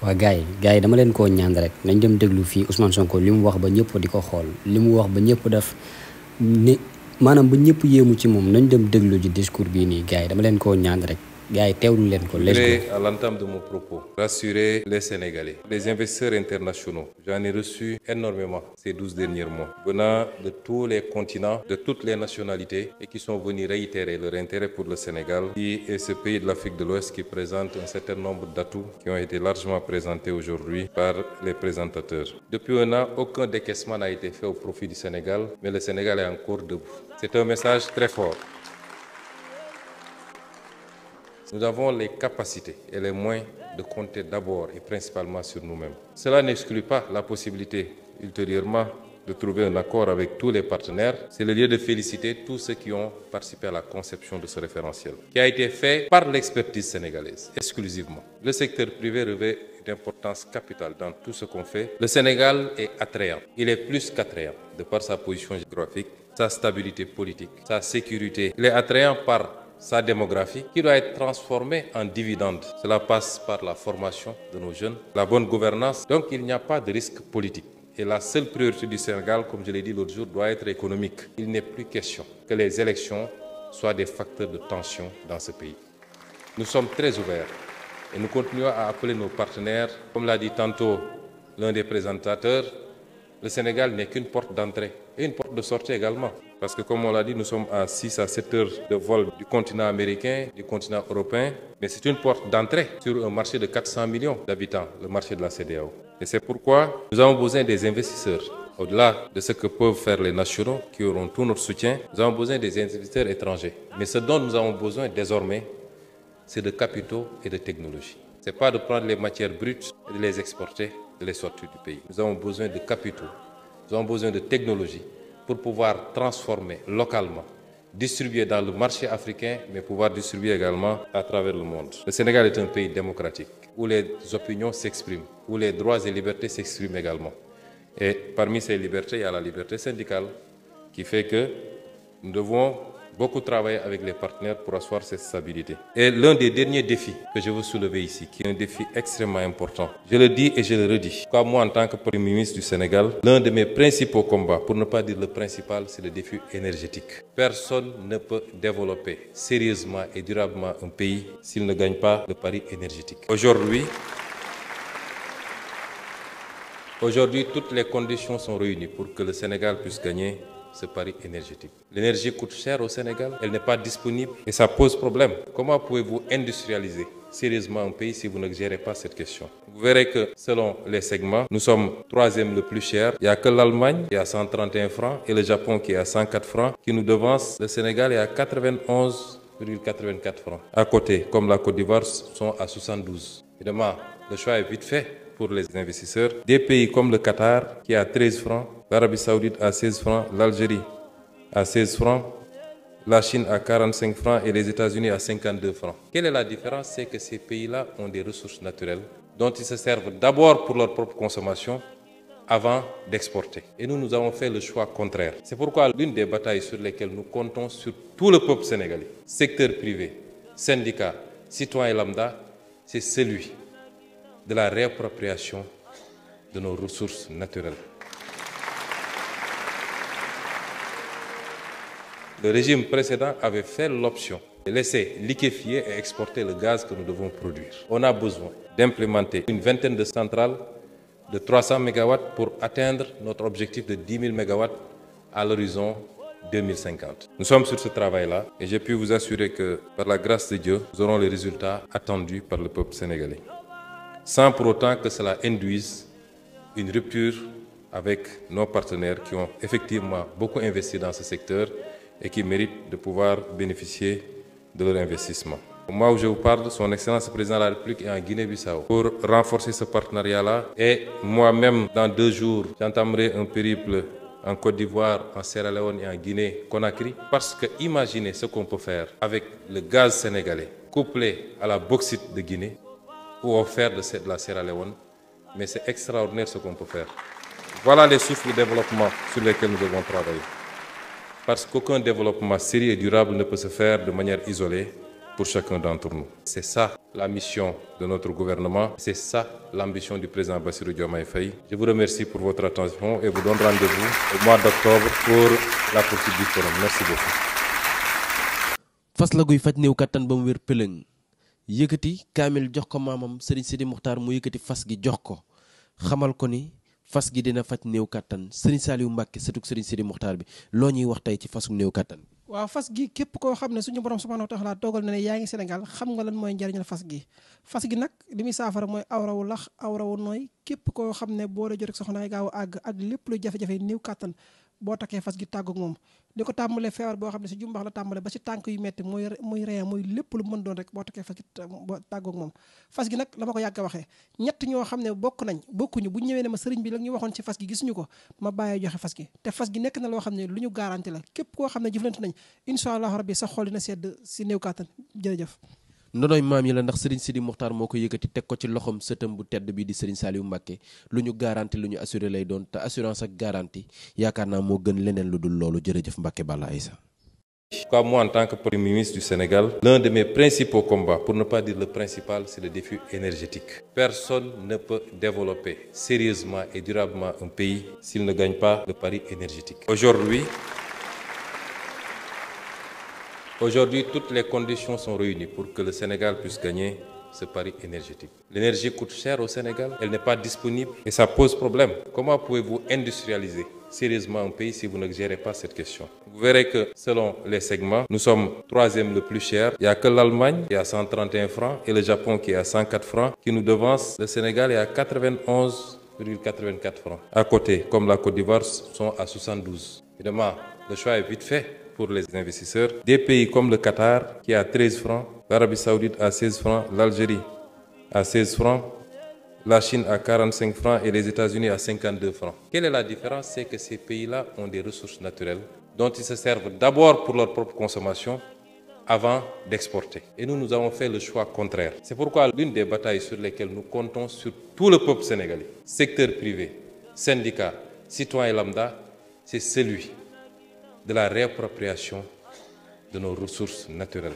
waa gars yi dama leen koo ñaan rek nañ dem déglu fii Ousmane Sonko li mu wax ba ñëpp di ko xool li mu wax ba ñëpp def ni maanaam ba ñëpp yéemu ci moom nañ dem déglu ji discours bii nii gars yi dama leen koo ñaan rek gars yi teewlu leen ko. À l'entame de mon propos, rassurer les Sénégalais, les investisseurs internationaux. J'en ai reçu énormément ces 12 derniers mois, venant de tous les continents, de toutes les nationalités, et qui sont venus réitérer leur intérêt pour le Sénégal, qui est ce pays de l'Afrique de l'Ouest qui présente un certain nombre d'atouts qui ont été largement présentés aujourd'hui par les présentateurs. Depuis un an, aucun décaissement n'a été fait au profit du Sénégal, mais le Sénégal est encore debout. C'est un message très fort. Nous avons les capacités et les moyens de compter d'abord et principalement sur nous-mêmes. Cela n'exclut pas la possibilité ultérieurement de trouver un accord avec tous les partenaires. C'est le lieu de féliciter tous ceux qui ont participé à la conception de ce référentiel, qui a été fait par l'expertise sénégalaise, exclusivement. Le secteur privé revêt une importance capitale dans tout ce qu'on fait. Le Sénégal est attrayant. Il est plus qu'attrayant, de par sa position géographique, sa stabilité politique, sa sécurité. Il est attrayant par sa démographie qui doit être transformée en dividende. Cela passe par la formation de nos jeunes, la bonne gouvernance. Donc il n'y a pas de risque politique. Et la seule priorité du Sénégal, comme je l'ai dit l'autre jour, doit être économique. Il n'est plus question que les élections soient des facteurs de tension dans ce pays. Nous sommes très ouverts et nous continuons à appeler nos partenaires. Comme l'a dit tantôt l'un des présentateurs, le Sénégal n'est qu'une porte d'entrée et une porte de sortie également. Parce que comme on l'a dit, nous sommes à 6 à 7 heures de vol du continent américain, du continent européen. Mais c'est une porte d'entrée sur un marché de 400 millions d'habitants, le marché de la CEDEAO. Et c'est pourquoi nous avons besoin des investisseurs. Au-delà de ce que peuvent faire les nationaux, qui auront tout notre soutien, nous avons besoin des investisseurs étrangers. Mais ce dont nous avons besoin désormais, c'est de capitaux et de technologies. Ce n'est pas de prendre les matières brutes et de les exporter, de les sortir du pays. Nous avons besoin de capitaux, nous avons besoin de technologies pour pouvoir transformer localement, distribuer dans le marché africain, mais pouvoir distribuer également à travers le monde. Le Sénégal est un pays démocratique, où les opinions s'expriment, où les droits et libertés s'expriment également. Et parmi ces libertés, il y a la liberté syndicale, qui fait que nous devons beaucoup travailler avec les partenaires pour asseoir cette stabilité. Et l'un des derniers défis que je veux soulever ici, qui est un défi extrêmement important, je le dis et je le redis, comme moi en tant que Premier ministre du Sénégal, l'un de mes principaux combats, pour ne pas dire le principal, c'est le défi énergétique. Personne ne peut développer sérieusement et durablement un pays s'il ne gagne pas le pari énergétique. Aujourd'hui, toutes les conditions sont réunies pour que le Sénégal puisse gagner ce pari énergétique. L'énergie coûte cher au Sénégal, elle n'est pas disponible et ça pose problème. Comment pouvez-vous industrialiser sérieusement un pays si vous ne gérez pas cette question? Vous verrez que selon les segments, nous sommes troisième le plus cher. Il n'y a que l'Allemagne qui est à 131 francs et le Japon qui est à 104 francs qui nous devance. Le Sénégal est à 91,84 francs. À côté, comme la Côte d'Ivoire, sont à 72. Évidemment, le choix est vite fait pour les investisseurs. Des pays comme le Qatar qui est à 13 francs, l'Arabie Saoudite à 16 francs, l'Algérie à 16 francs, la Chine à 45 francs et les États-Unis à 52 francs. Quelle est la différence? C'est que ces pays-là ont des ressources naturelles dont ils se servent d'abord pour leur propre consommation avant d'exporter. Et nous avons fait le choix contraire. C'est pourquoi l'une des batailles sur lesquelles nous comptons sur tout le peuple sénégalais, secteur privé, syndicats, citoyens lambda, c'est celui de la réappropriation de nos ressources naturelles. Le régime précédent avait fait l'option de laisser liquéfier et exporter le gaz que nous devons produire. On a besoin d'implémenter une vingtaine de centrales de 300 MW pour atteindre notre objectif de 10 000 MW à l'horizon 2050. Nous sommes sur ce travail-là et j'ai pu vous assurer que par la grâce de Dieu, nous aurons les résultats attendus par le peuple sénégalais. Sans pour autant que cela induise une rupture avec nos partenaires qui ont effectivement beaucoup investi dans ce secteur et qui méritent de pouvoir bénéficier de leur investissement. Au moment où je vous parle, son Excellence le Président de la République est en Guinée-Bissau pour renforcer ce partenariat-là. Et moi-même, dans 2 jours, j'entamerai un périple en Côte d'Ivoire, en Sierra Leone et en Guinée-Conakry. Parce que imaginez ce qu'on peut faire avec le gaz sénégalais couplé à la bauxite de Guinée ou offert de la Sierra Leone. Mais c'est extraordinaire ce qu'on peut faire. Voilà les souffles de développement sur lesquels nous devons travailler. Parce qu'aucun développement sérieux et durable ne peut se faire de manière isolée. pour chacun d'entre nous. C'est ça la mission de notre gouvernement, c'est ça l'ambition du président Bassirou Diomaye Faye. Je vous remercie pour votre attention et vous donne rendez-vous au mois d'octobre pour la poursuite du forum. Merci beaucoup. fas la guy faj néew kattan ba mu wér pëlëng yëkkati kaamil jox ko maamam Serigne Sidi Muxtaar mu yëkkati fas gi jox ko xamal ko ni fas gi dina faj néew kattan Serigne Saliou Mbacke sëtug Serigne Sidi Muxtaar bi loo ñuy wax tey ci fasu néew kattan. waaw fas gi képp koo xam ne suñu borom subhanahu wa taala toogal na ne yaa ngi Sénégal xam nga lan mooy njariñal fas gi nag li muy saafara mooy awrawu lax awrawu nooy képp koo xam ne boo dee jot rek soxna ay gaaw a àgg ak lépp lu jafe-jafe néew kattan boo takkee fas gi tàggoog moom li ko tàmbalee feebar boo xam ne si jumbax la tàmbale ba si tànk yu metti muy reen muy lépp lu mën doon rek boo takkee fas gi boo tàggoog moom fas gi nag la ma ko yàgg a waxee ñett ñoo xam ne bokkuñu bu ñëwee ne ma sëriñ bi la ñu waxoon ci fas gi gisuñu ko ma bàyyee joxe fas gi te fas gi nekk na loo xam ne lu ñu garanti la képp koo xam ne jëflante nañ incha allah rabbi sa xol dina sedd si néew kàttan jërëjëf. ndonoy maam yi la ndax Serigne Sidi Muxtaar moo ko yëkkati teg ko ci loxom sëtam bu tedd bi di Serigne Saliou Mbacke lu ñu garanti lu ñu assuré lay doon te assurance ak garantie yaakaar naa moo gën leneen lu dul loolu jërëjëf Mbacke Balla Aïssa. Moi, en tant que Premier ministre du Sénégal, l'un de mes principaux combats, pour ne pas dire le principal, c'est le défi énergétique. Personne ne peut développer sérieusement et durablement un pays s'il ne gagne pas le pari énergétique. Aujourd'hui, toutes les conditions sont réunies pour que le Sénégal puisse gagner ce pari énergétique. L'énergie coûte cher au Sénégal, elle n'est pas disponible et ça pose problème. Comment pouvez-vous industrialiser sérieusement un pays si vous ne gérez pas cette question? Vous verrez que selon les segments, nous sommes troisième le plus cher. Il n'y a que l'Allemagne qui est à 131 francs et le Japon qui est à 104 francs qui nous devance. Le Sénégal est à 91,84 francs. À côté, comme la Côte d'Ivoire, sont à 72. Évidemment, le choix est vite fait pour les investisseurs. Des pays comme le Qatar qui est à 13 francs, l'Arabie Saoudite à 16 francs, l'Algérie à 16 francs, la Chine à 45 francs et les États-Unis à 52 francs. Quelle est la différence? C'est que ces pays-là ont des ressources naturelles dont ils se servent d'abord pour leur propre consommation avant d'exporter. Et nous avons fait le choix contraire. C'est pourquoi l'une des batailles sur lesquelles nous comptons sur tout le peuple sénégalais, secteur privé, syndicats, citoyens lambda, c'est celui de la réappropriation de nos ressources naturelles.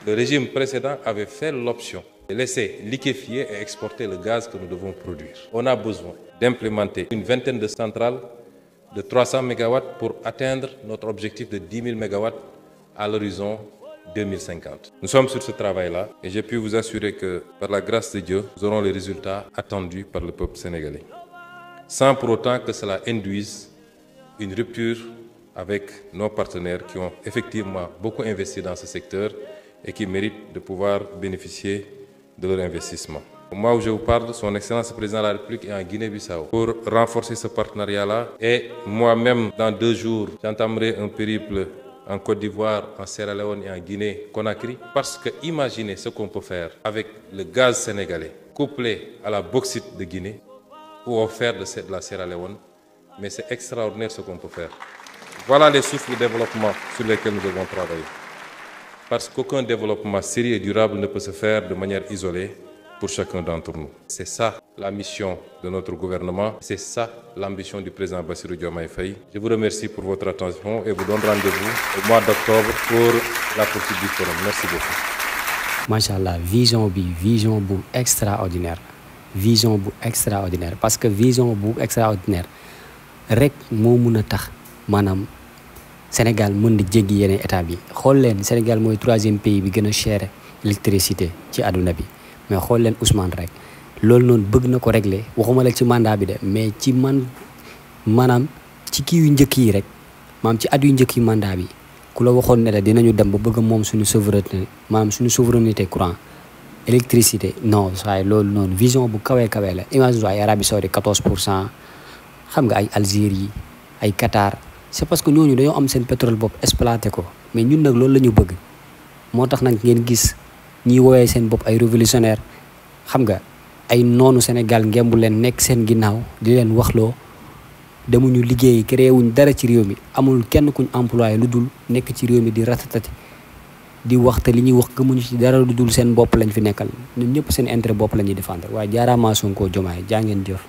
Le régime précédent avait fait l'option de laisser liquéfier et exporter le gaz que nous devons produire. On a besoin d'implémenter une vingtaine de centrales de 300 MW pour atteindre notre objectif de 10 000 MW à l'horizon 2050. Nous sommes sur ce travail-là et j'ai pu vous assurer que par la grâce de Dieu, nous aurons les résultats attendus par le peuple sénégalais. Sans pour autant que cela induise une rupture avec nos partenaires qui ont effectivement beaucoup investi dans ce secteur et qui méritent de pouvoir bénéficier de leur investissement. Au moment où je vous parle, son Excellence le Président de la République est en Guinée-Bissau pour renforcer ce partenariat-là. Et moi-même, dans 2 jours, j'entamerai un périple en Côte d'Ivoire, en Sierra Leone et en Guinée-Conakry. Parce que imaginez ce qu'on peut faire avec le gaz sénégalais couplé à la bauxite de Guinée ou offert de la Sierra Leone. Mais c'est extraordinaire ce qu'on peut faire. Voilà les souffles de développement sur lesquels nous devons travailler. Parce qu'aucun développement sérieux et durable ne peut se faire de manière isolée pour chacun d'entre nous. C'est ça la mission de notre gouvernement, c'est ça l'ambition du président Bassirou Diomaye Faye. Je vous remercie pour votre attention et vous donne rendez-vous au mois d'octobre pour la poursuite du forum. Merci beaucoup. Machallah, vision bu extraordinaire. Vision bu extraordinaire parce que vision bu extraordinaire rek moo mun a tax maanaam Sénégal mën di jéggi yeneen état bi xool leen Sénégal mooy 3e pays bi gën a cher électricité ci àdduna bi mais xool leen Ousmane rek loolu noonu bëgg na ko régler waxuma la ci mandat bi de mais ci maanaam ci kii yu njëkk yi rek maanaam ci at yu njëkk yi mandat bi ku la waxoon ne la dinañu dem ba bëgg moom suñu souveraineté maanaam suñu souveraineté courant électricité non waaye loolu noonu vision bu kawee kawee la imagine ay Arabie Saoudite 14% xam nga ay Algérie ay Qatar c'est parce que ñooñu dañoo am seen pétrole bopp exploité ko mais ñun nag loolu la ñu bëgg moo tax nag ngeen gis ñiy woowee seen bopp ay révolutionnaire xam nga ay noonu Sénégal ngembu leen nekk seen ginnaaw di leen waxloo demuñu liggéey créé wuñ dara ci réew mi amul kenn kuñ employé lu dul nekk ci réew mi di ratatati di wax te li ñuy wax gëmuñu ci dara lu dul seen bopp lañ fi nekkal ñun ñëpp seen intérêt bopp la ñuy défendre waaye jaaraamaa Sonko Diomaye jaa ngeen jëf